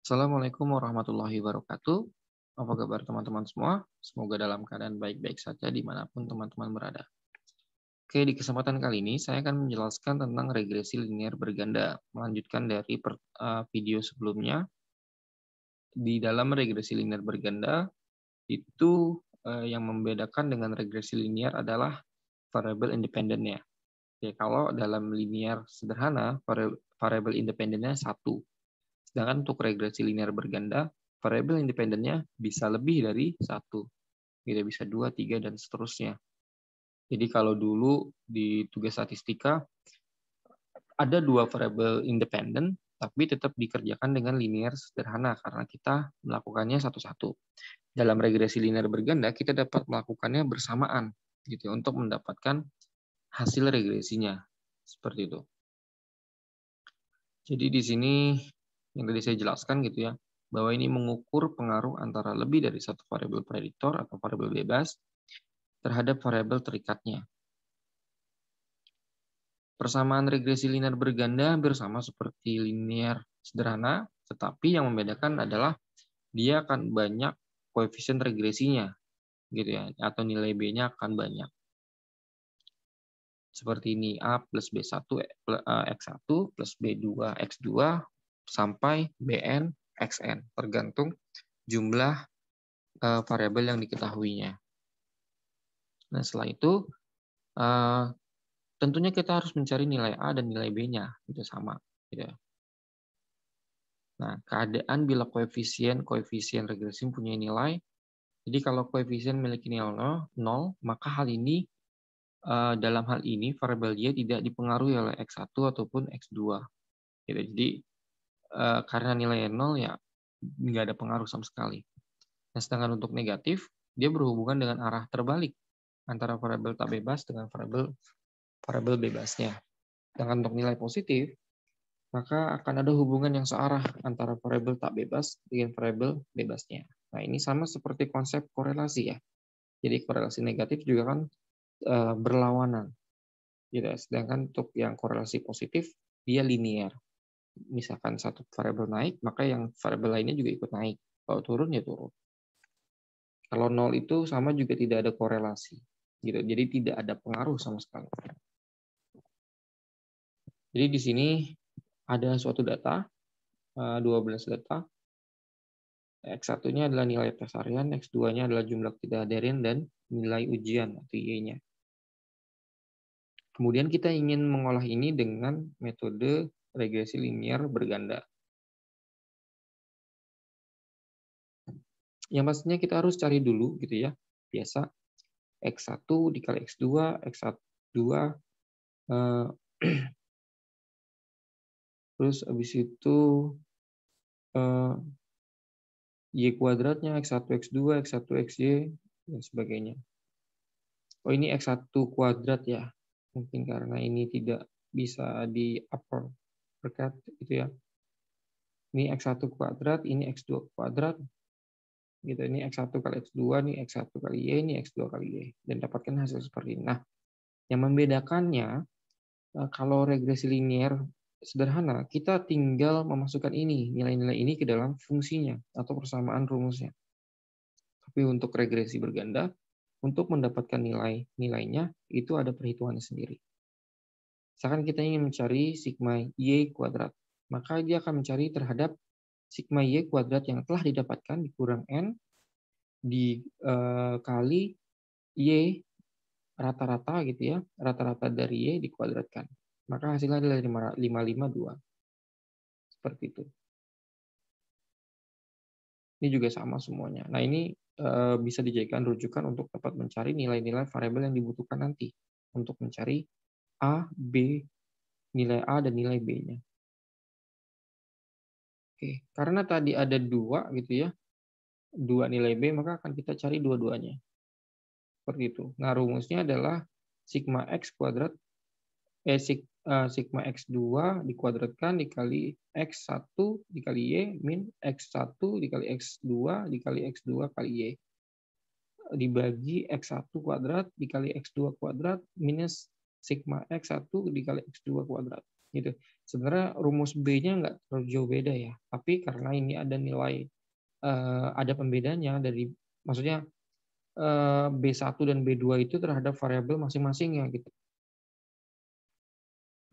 Assalamualaikum warahmatullahi wabarakatuh. Apa kabar teman-teman semua? Semoga dalam keadaan baik-baik saja dimanapun teman-teman berada. Oke, di kesempatan kali ini saya akan menjelaskan tentang regresi linear berganda. Melanjutkan dari video sebelumnya, di dalam regresi linear berganda, itu yang membedakan dengan regresi linear adalah variabel independennya. Oke, kalau dalam linear sederhana, variabel independennya satu. Sedangkan untuk regresi linear berganda, variabel independennya bisa lebih dari satu, tidak bisa 2, 3, dan seterusnya. Jadi kalau dulu di tugas statistika ada 2 variabel independen, tapi tetap dikerjakan dengan linear sederhana karena kita melakukannya satu-satu. Dalam regresi linear berganda kita dapat melakukannya bersamaan, gitu untuk mendapatkan hasil regresinya seperti itu. Jadi di sini yang tadi saya jelaskan gitu ya, bahwa ini mengukur pengaruh antara lebih dari satu variabel prediktor atau variabel bebas terhadap variabel terikatnya. Persamaan regresi linear berganda hampir sama seperti linear sederhana, tetapi yang membedakan adalah dia akan banyak koefisien regresinya, gitu ya, atau nilai B-nya akan banyak. Seperti ini, A plus B1 X1 plus B2 X2 sampai Bn Xn, tergantung jumlah variabel yang diketahuinya. Nah, setelah itu tentunya kita harus mencari nilai A dan nilai B-nya, itu sama. Gitu. Nah, keadaan bila koefisien regresi punya nilai, jadi kalau koefisien memiliki nilai 0, maka dalam hal ini variabel Y tidak dipengaruhi oleh X1 ataupun X2. Gitu. Jadi karena nilai 0 ya nggak ada pengaruh sama sekali. Nah, sedangkan untuk negatif, dia berhubungan dengan arah terbalik antara variabel tak bebas dengan variabel bebasnya. Sedangkan untuk nilai positif, maka akan ada hubungan yang searah antara variabel tak bebas dengan variabel bebasnya. Nah, ini sama seperti konsep korelasi ya. Jadi korelasi negatif juga kan berlawanan. Gitu. Sedangkan untuk yang korelasi positif, dia linear. Misalkan satu variabel naik, maka yang variabel lainnya juga ikut naik. Kalau turun, ya turun. Kalau 0 itu sama juga tidak ada korelasi. Gitu. Jadi tidak ada pengaruh sama sekali. Jadi di sini ada suatu data, 12 data. X1-nya adalah nilai tes harian, X2-nya adalah jumlah ketidakhadiran, dan nilai ujian atau Y-nya. Kemudian kita ingin mengolah ini dengan metode regresi linear berganda. Yang pastinya kita harus cari dulu gitu ya. Biasa X1 dikali X2, X2 terus habis itu Y kuadratnya, X1, X2, X1, XY, dan sebagainya. Oh, ini X1 kuadrat ya. Mungkin karena ini tidak bisa di upper bracket gitu ya. Ini X1 kuadrat, ini X2 kuadrat. Gitu, ini X1 kali X2, ini X1 kali Y, ini X2 kali Y. Dan dapatkan hasil seperti ini. Nah, yang membedakannya, kalau regresi linear sederhana, kita tinggal memasukkan ini, nilai-nilai ini ke dalam fungsinya atau persamaan rumusnya. Tapi untuk regresi berganda, untuk mendapatkan nilainya, itu ada perhitungannya sendiri. Misalkan kita ingin mencari sigma Y kuadrat, maka dia akan mencari terhadap sigma Y kuadrat yang telah didapatkan dikurang N dikali Y rata-rata gitu ya, rata-rata dari Y dikuadratkan. Maka hasilnya adalah 552. Seperti itu. Ini juga sama semuanya. Nah, ini bisa dijadikan rujukan untuk dapat mencari nilai-nilai variabel yang dibutuhkan nanti untuk mencari A, B, nilai A dan nilai B-nya. Oke, karena tadi ada 2 gitu ya, 2 nilai B, maka akan kita cari dua-duanya. Seperti itu. Nah, rumusnya adalah sigma X kuadrat, sigma X2 dikuadratkan dikali X1 dikali Y min X1 dikali X2 dikali X2 kali Y. Dibagi X1 kuadrat dikali X2 kuadrat minus sigma X1 dikali X2 kuadrat. Gitu. Sebenarnya rumus B-nya nggak terlalu jauh beda ya, tapi karena ini ada nilai, ada pembedanya dari, maksudnya B1 dan B2 itu terhadap variabel masing-masing ya gitu.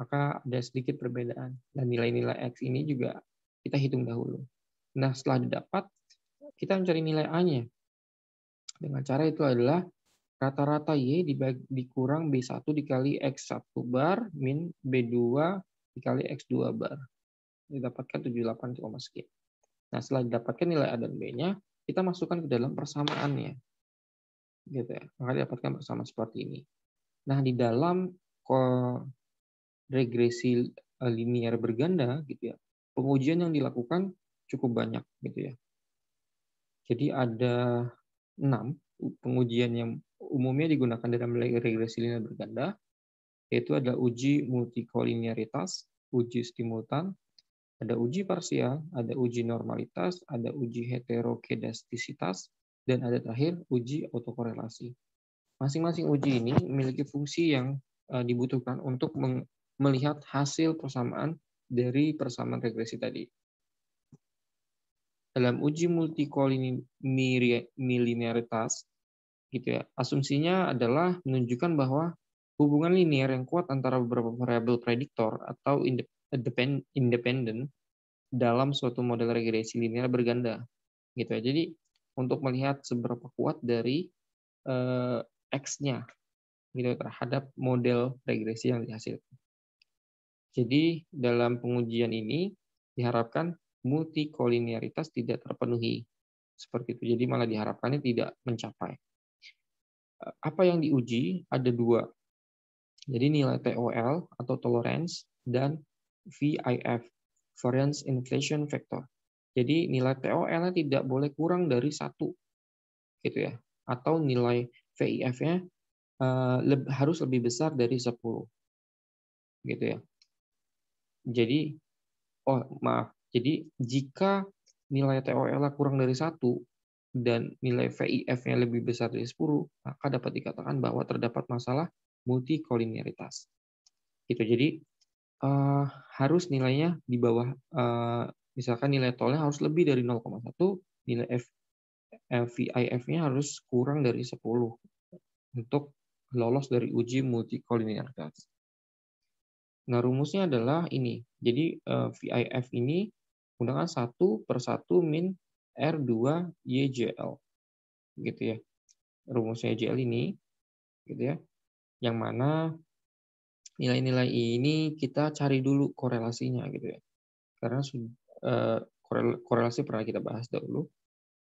Maka ada sedikit perbedaan. Dan nilai-nilai X ini juga kita hitung dahulu. Nah, setelah didapat, kita mencari nilai A-nya. Dengan cara itu adalah rata-rata Y dikurang B1 dikali X1 bar min B2 dikali X2 bar. Didapatkan 78, sekian. Nah, setelah didapatkan nilai A dan B-nya, kita masukkan ke dalam persamaannya. Gitu ya. Maka didapatkan persamaan seperti ini. Nah, di dalam regresi linear berganda gitu ya, pengujian yang dilakukan cukup banyak gitu ya. Jadi ada 6 pengujian yang umumnya digunakan dalam regresi linear berganda, yaitu ada uji multikolinearitas, uji simultan, ada uji parsial, ada uji normalitas, ada uji heterokedastisitas, dan ada terakhir uji autokorelasi. Masing-masing uji ini memiliki fungsi yang dibutuhkan untuk melihat hasil persamaan dari persamaan regresi tadi. Dalam uji multikolinearitas, gitu ya, asumsinya adalah menunjukkan bahwa hubungan linear yang kuat antara beberapa variabel prediktor atau independen dalam suatu model regresi linear berganda, gitu ya. Jadi untuk melihat seberapa kuat dari X-nya gitu terhadap model regresi yang dihasilkan. Jadi dalam pengujian ini diharapkan multikolinearitas tidak terpenuhi. Seperti itu. Jadi malah diharapkannya tidak mencapai. Apa yang diuji? Ada 2. Jadi nilai TOL atau tolerance dan VIF, variance inflation factor. Jadi nilai TOL-nya tidak boleh kurang dari 1 gitu ya. Atau nilai VIF-nya harus lebih besar dari 10. Gitu ya. Jadi jadi jika nilai TOL kurang dari 1 dan nilai VIF-nya lebih besar dari 10, maka dapat dikatakan bahwa terdapat masalah multikolinearitas. Gitu. Jadi harus nilainya di bawah, misalkan nilai TOL-nya harus lebih dari 0,1, nilai VIF-nya harus kurang dari 10 untuk lolos dari uji multikolinearitas. Nah, rumusnya adalah ini. Jadi VIF ini menggunakan 1/1 min R2 YJL. Gitu ya. Rumusnya YJL ini gitu ya. Yang mana nilai-nilai ini kita cari dulu korelasinya gitu ya. Karena korelasi pernah kita bahas dahulu.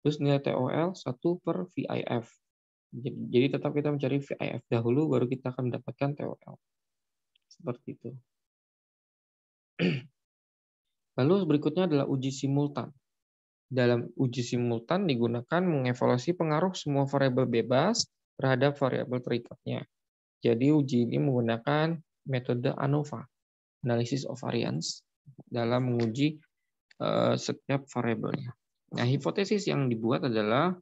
Terus nilai TOL 1/VIF. Jadi tetap kita mencari VIF dahulu baru kita akan mendapatkan TOL. Seperti itu. Lalu berikutnya adalah uji simultan. Dalam uji simultan digunakan mengevaluasi pengaruh semua variabel bebas terhadap variabel terikatnya. Jadi uji ini menggunakan metode ANOVA, Analysis of Variance, dalam menguji setiap variabelnya. Nah, hipotesis yang dibuat adalah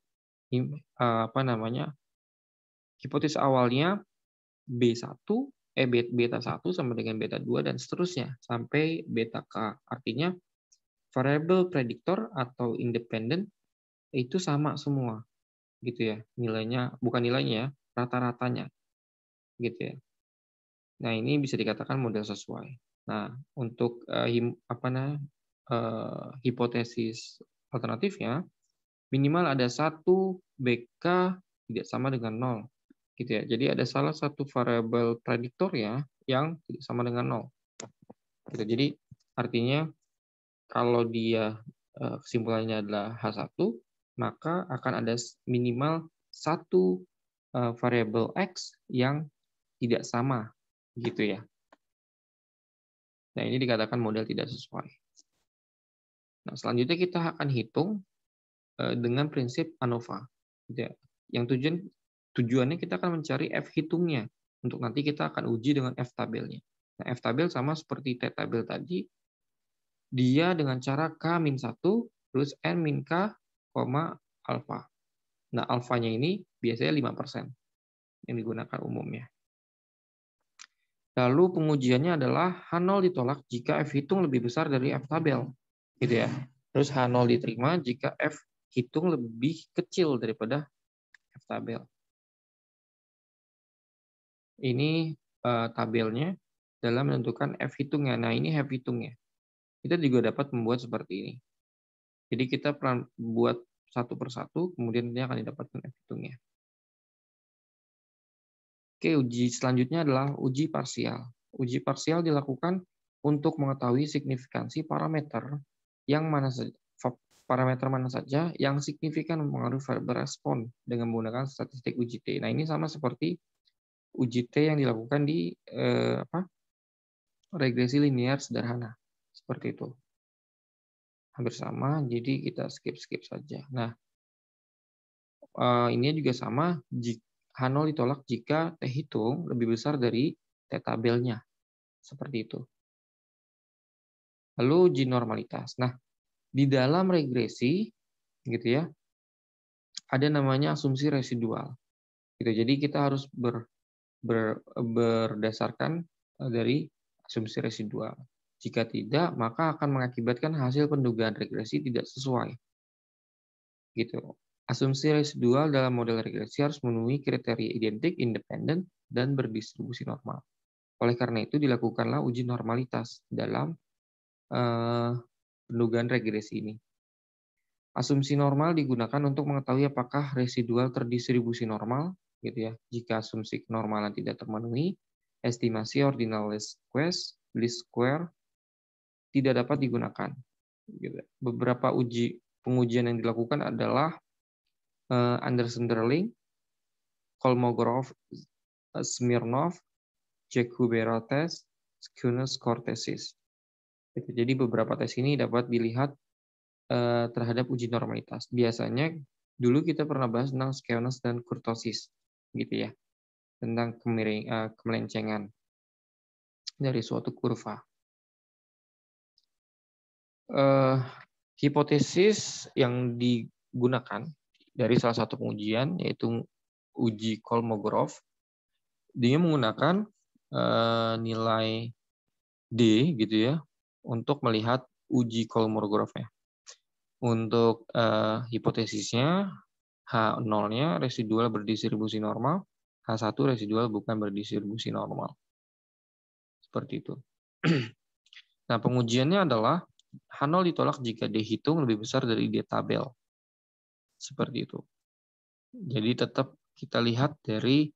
hipotesis awalnya beta 1 sama dengan beta 2 dan seterusnya sampai beta K. Artinya variabel prediktor atau independen itu sama semua. Gitu ya. Nilainya, bukan nilainya ya, rata-ratanya. Gitu ya. Nah, ini bisa dikatakan model sesuai. Nah, untuk hipotesis alternatifnya minimal ada 1 BK tidak sama dengan 0. Gitu ya. Jadi ada salah satu variabel prediktor ya yang tidak sama dengan 0. Gitu. Jadi artinya kalau dia kesimpulannya adalah H1, maka akan ada minimal 1 variabel X yang tidak sama gitu ya. Nah, ini dikatakan model tidak sesuai. Nah, selanjutnya kita akan hitung dengan prinsip ANOVA. Gitu ya. Yang tujuannya kita akan mencari F hitungnya. Untuk nanti kita akan uji dengan F tabelnya. Nah, F tabel sama seperti T tabel tadi. Dia dengan cara K-1 plus N-K, alfa. Nah, alfanya ini biasanya 5% yang digunakan umumnya. Lalu pengujiannya adalah H0 ditolak jika F hitung lebih besar dari F tabel. Gitu ya. Terus H0 diterima jika F hitung lebih kecil daripada F tabel. Ini tabelnya dalam menentukan F hitungnya. Nah, ini F hitungnya. Kita juga dapat membuat seperti ini. Jadi kita buat satu persatu, kemudian dia akan didapatkan F hitungnya. Oke, uji selanjutnya adalah uji parsial. Uji parsial dilakukan untuk mengetahui signifikansi parameter mana saja yang signifikan mempengaruhi variabel respon dengan menggunakan statistik uji T. Nah, ini sama seperti uji T yang dilakukan di regresi linear sederhana. Seperti itu. Hampir sama, jadi kita skip saja. Nah, ini juga sama, H0 ditolak jika T hitung lebih besar dari T tabelnya. Seperti itu. Lalu uji normalitas. Nah, di dalam regresi, gitu ya, ada namanya asumsi residual. Gitu. Jadi kita harus berdasarkan dari asumsi residual. Jika tidak, maka akan mengakibatkan hasil pendugaan regresi tidak sesuai. Gitu. Asumsi residual dalam model regresi harus memenuhi kriteria identik, independen, dan berdistribusi normal. Oleh karena itu, dilakukanlah uji normalitas dalam pendugaan regresi ini. Asumsi normal digunakan untuk mengetahui apakah residual terdistribusi normal, gitu ya. Jika asumsi kenormalan tidak terpenuhi, estimasi ordinal least square tidak dapat digunakan. Beberapa pengujian yang dilakukan adalah Anderson-Darling, Kolmogorov, Smirnov, Jack-Hubera test, Skewness-Score tesis. Jadi beberapa tes ini dapat dilihat terhadap uji normalitas. Biasanya dulu kita pernah bahas tentang skewness dan kurtosis, gitu ya, tentang kemelencengan dari suatu kurva. Hipotesis yang digunakan dari salah satu pengujian yaitu uji Kolmogorov, dia menggunakan nilai D, gitu ya, untuk melihat uji Kolmogorov-nya. Untuk hipotesisnya, H0-nya residual berdistribusi normal, H1 residual bukan berdistribusi normal. Seperti itu. Nah, pengujiannya adalah H0 ditolak jika D hitung lebih besar dari D tabel. Seperti itu. Jadi tetap kita lihat dari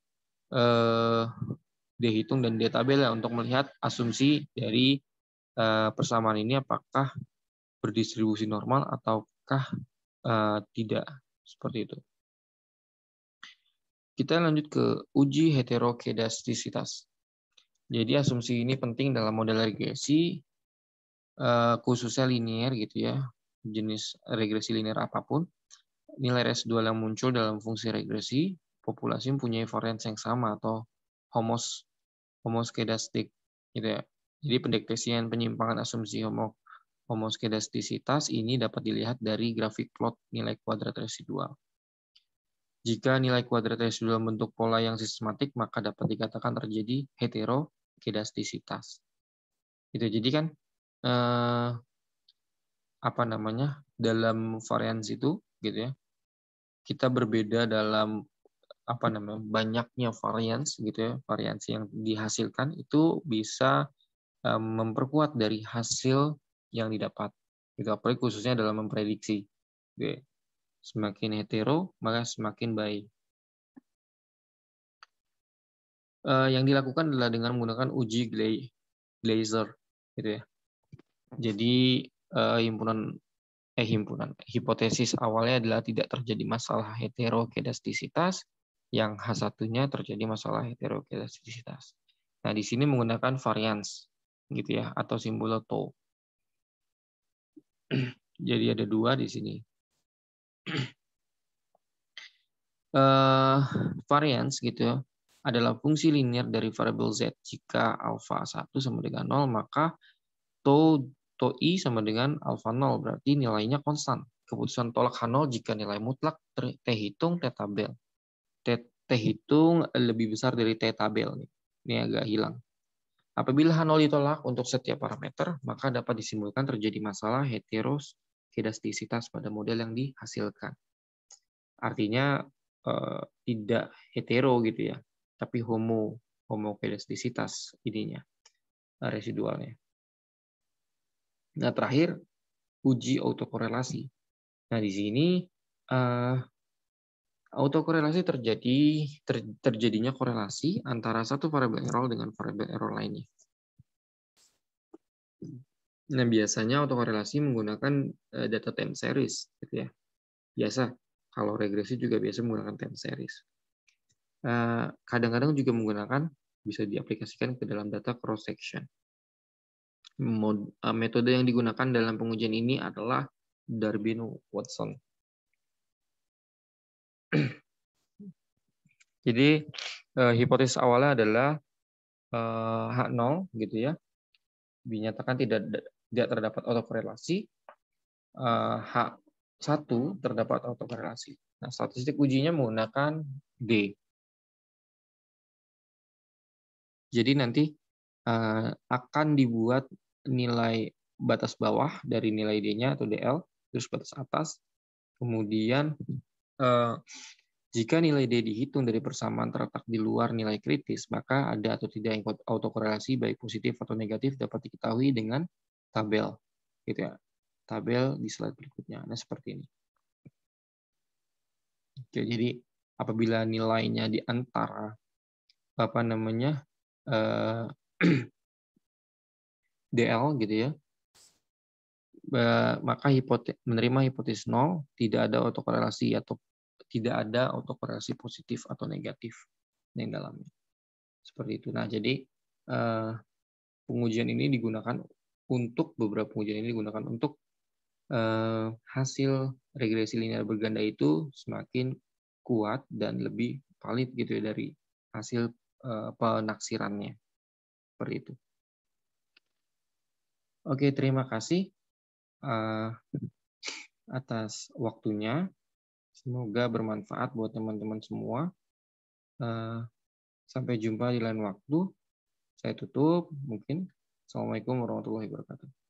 D hitung dan D tabel ya, untuk melihat asumsi dari persamaan ini apakah berdistribusi normal ataukah tidak. Seperti itu. Kita lanjut ke uji heterokedastisitas. Jadi asumsi ini penting dalam model regresi, khususnya linear, gitu ya, jenis regresi linear apapun. Nilai residual yang muncul dalam fungsi regresi, populasi mempunyai varians yang sama atau homoskedastik, gitu ya. Jadi pendeteksian penyimpangan asumsi homoskedastisitas ini dapat dilihat dari grafik plot nilai kuadrat residual. Jika nilai kuadrat residual membentuk pola yang sistematik, maka dapat dikatakan terjadi heterokedastisitas. Itu jadi kan dalam varians itu, gitu ya, kita berbeda dalam banyaknya varians, gitu ya, variansi yang dihasilkan itu bisa memperkuat dari hasil yang didapat, gitu, apalagi khususnya dalam memprediksi, gitu ya. Semakin hetero, maka semakin baik. Yang dilakukan adalah dengan menggunakan uji Glaser, gitu ya. Jadi hipotesis awalnya adalah tidak terjadi masalah heterokedastisitas, yang H1-nya terjadi masalah heterokedastisitas. Nah, di sini menggunakan varians, gitu ya, atau simbol tau. Jadi ada dua di sini. Varians, gitu ya, adalah fungsi linear dari variabel z. Jika alfa 1 sama dengan 0, maka tau I sama dengan alfa 0, berarti nilainya konstan. Keputusan tolak H0 jika nilai mutlak T hitung T tabel. T hitung lebih besar dari T tabel. Ini agak hilang. Apabila H0 ditolak untuk setiap parameter, maka dapat disimpulkan terjadi masalah heteroskedastisitas pada model yang dihasilkan. Artinya tidak hetero gitu ya, tapi homokedastisitas ininya, residualnya. Nah, terakhir uji autokorelasi. Nah, di sini autokorelasi terjadinya korelasi antara satu variabel error dengan variabel error lainnya. Nah, biasanya autokorelasi menggunakan data time series, gitu ya. Biasa, kalau regresi juga biasa menggunakan time series. Kadang-kadang juga bisa diaplikasikan ke dalam data cross section. Metode yang digunakan dalam pengujian ini adalah Darwin-Watson. Jadi hipotesis awalnya adalah H0 gitu ya, dinyatakan tidak terdapat autokorelasi. H1 terdapat autokorelasi. Nah, statistik ujinya menggunakan D. Jadi nanti akan dibuat nilai batas bawah dari nilai D-nya atau DL, terus batas atas. Kemudian jika nilai D dihitung dari persamaan terletak di luar nilai kritis, maka ada atau tidak autokorelasi baik positif atau negatif dapat diketahui dengan tabel, gitu ya. Tabel di slide berikutnya. Nah, seperti ini. Oke, jadi apabila nilainya di antara DL gitu ya, maka menerima hipotesis 0, tidak ada autokorelasi atau tidak ada autokorelasi positif atau negatif yang dalamnya. Seperti itu. Nah, jadi pengujian ini digunakan untuk hasil regresi linear berganda itu semakin kuat dan lebih valid gitu ya dari hasil penaksirannya. Seperti itu. Oke, terima kasih atas waktunya. Semoga bermanfaat buat teman-teman semua. Sampai jumpa di lain waktu. Saya tutup mungkin. Assalamualaikum warahmatullahi wabarakatuh.